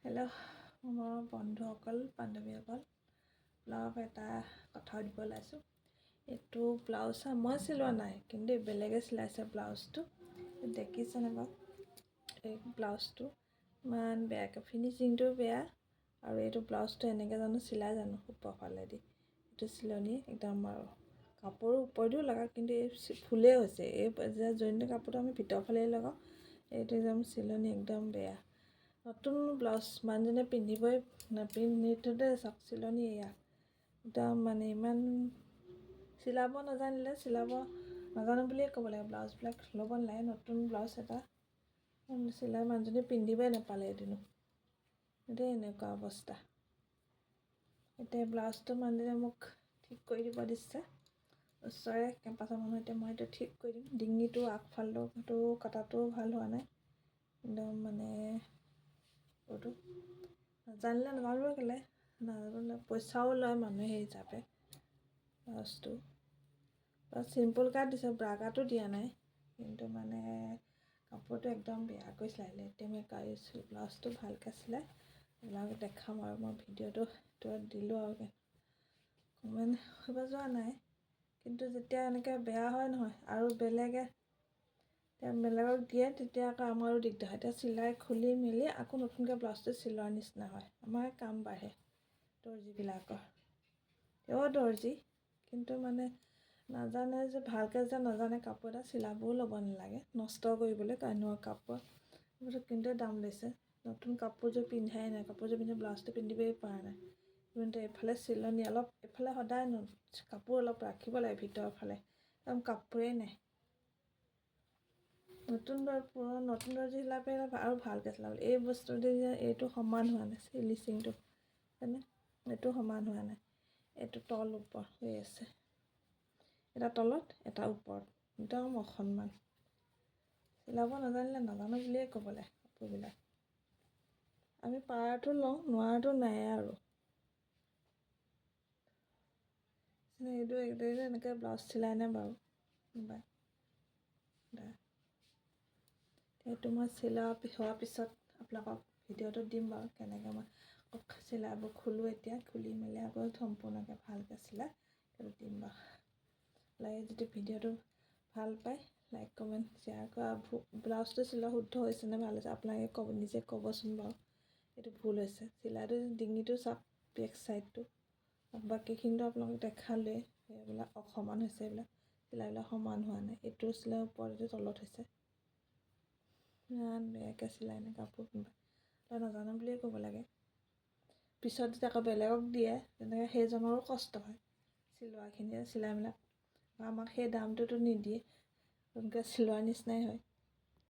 Hello' মোৰ বন্ধুসকল বান্ধৱীসকল blouse এটা কথা দিব ওলাইছোঁ। এইটো ব্লাউজ মই চিলোৱা নাই, কিন্তু বেলেগে চিলাইছে ব্লাউজটো। দেখিছেনে বাৰু? এই ব্লাউজটো ইমান বেয়াকৈ ফিনিচিংটো বেয়া, আৰু এইটো ব্লাউজটো এনেকৈ জানো চিলাই জানো ওপৰ ফালেদি? এইটো চিলনি একদম আৰু কাপোৰৰ ওপৰেদিও লগাওঁ, কিন্তু এই ফুলেই হৈছে। এই যে জইনটো কাপোৰটো আমি ভিতৰৰ ফালেই লগাওঁ, এইটো একদম চিলনি একদম বেয়া। নতুন ব্লাউজ মানুহজনে পিন্ধিবই নিপিন্ধোতে চাওক চিলনি এয়া একদম মানে ইমান চিলাব নাজানো বুলিয়ে ক'ব লাগে। ব্লাউজবিলাক ল'ব নালাগে। নতুন ব্লাউজ এটা চিলাই মানুহজনে পিন্ধিবই নাপালে এদিনো। এতিয়া এনেকুৱা অৱস্থা। এতিয়া ব্লাউজটো মানুহজনে মোক ঠিক কৰি দিব দিছে, ওচৰৰে কেম্পাছৰ মানুহ। এতিয়া মই এইটো ঠিক কৰি দিম। ডিঙিটো আগফালটো কটাটোও ভাল হোৱা নাই, একদম মানে এইটো নাজানিলে নাজানিব কেলে নাজানিলে পইচাও লয় মানুহে সেই হিচাপে। ব্লাউজটো চিম্পুল কাট দিছে, ব্ৰা কাটো দিয়া নাই, কিন্তু মানে কাপোৰটো একদম বেয়াকৈ চিলাইলে। এতিয়া মই ব্লাউজটো ভালকৈ চিলাই আপোনালোকক দেখাম, আৰু মই ভিডিঅ'টো দিলোঁ আৰু কমেণ্ট কৰিব যোৱা নাই। কিন্তু যেতিয়া এনেকৈ বেয়া হয় নহয় আৰু বেলেগক দিয়ে, তেতিয়া আকৌ আমাৰো দিগদাৰ হয়। এতিয়া চিলাই খুলি মেলি আকৌ নতুনকৈ ব্লাউজটো চিলোৱাৰ নিচিনা হয়। আমাৰ কাম বাঢ়ে দৰ্জীবিলাকৰ। তেওঁ দৰ্জী, কিন্তু মানে নাজানে যে ভালকৈ যে নাজানে কাপোৰ এটা চিলাবও ল'ব নালাগে নষ্ট কৰিবলৈ কাৰণেও কাপোৰ কিন্তু দাম লৈছে। নতুন কাপোৰযোৰ পিন্ধাই নাই, কাপোৰযোৰ পিন্ধি ব্লাউজটো পিন্ধিবই পৰা নাই। কিন্তু এইফালে চিলনি অলপ, এইফালে সদায় কাপোৰ অলপ ৰাখিব লাগে ভিতৰৰ ফালে, একদম কাপোৰেই নাই। নতুন দৰ্জী চিলাই পেলাই আৰু ভালকৈ চিলাব। এই বস্তুটো যে এইটো সমান হোৱা নাই, ফিনিচিংটো মানে এইটো সমান হোৱা নাই। এইটো তল ওপৰ হৈ আছে, এটা তলত এটা ওপৰত, একদম অসন্মান। চিলাব নাজানিলে নাজানো বুলিয়ে ক'ব লাগে। কাপোৰবিলাক আমি পাৰাটো লওঁ, নোৱাৰাটো নাই আৰু। এইটো এনেকৈ ব্লাউজ চিলাইনে বাৰু? এইটো মই হোৱাৰ পিছত আপোনালোকক ভিডিঅ'টো দিম বাৰু, কেনেকৈ মই চিলাব খোলোঁ। এতিয়া খুলি মেলি আকৌ সম্পূৰ্ণকৈ ভালকৈ চিলাই সেইটো দিম বাৰু। লাগে যদি ভিডিঅ'টো ভাল পায় লাইক কমেণ্ট শ্বেয়াৰ কৰা। ব্লাউজটো চিলোৱা শুদ্ধ হৈছেনে ভাল হৈছে আপোনালোকে নিজে ক'বচোন বাৰু। এইটো ভুল হৈছে চিলাইটো, ডিঙিটো চাওক বেক চাইডটো, বাকীখিনিতো আপোনালোকক দেখালেই। এইবিলাক অসমান হৈছে, এইবিলাক চিলাইবিলাক সমান হোৱা নাই। এইটো চিলাই ওপৰত, এইটো তলত হৈছে। ইমান বেয়াকৈ চিলাই নে কাপোৰ কোনোবাই নাজানো বুলিয়ে ক'ব লাগে। পিছত যেতিয়া আকৌ বেলেগক দিয়ে তেনেকৈ সেইজনৰো কষ্ট হয় চিলোৱাখিনিয়ে চিলাই মেলাক, আমাক সেই দামটোতো নিদিয়ে, তেনেকৈ চিলোৱাৰ নিচিনাই হয়।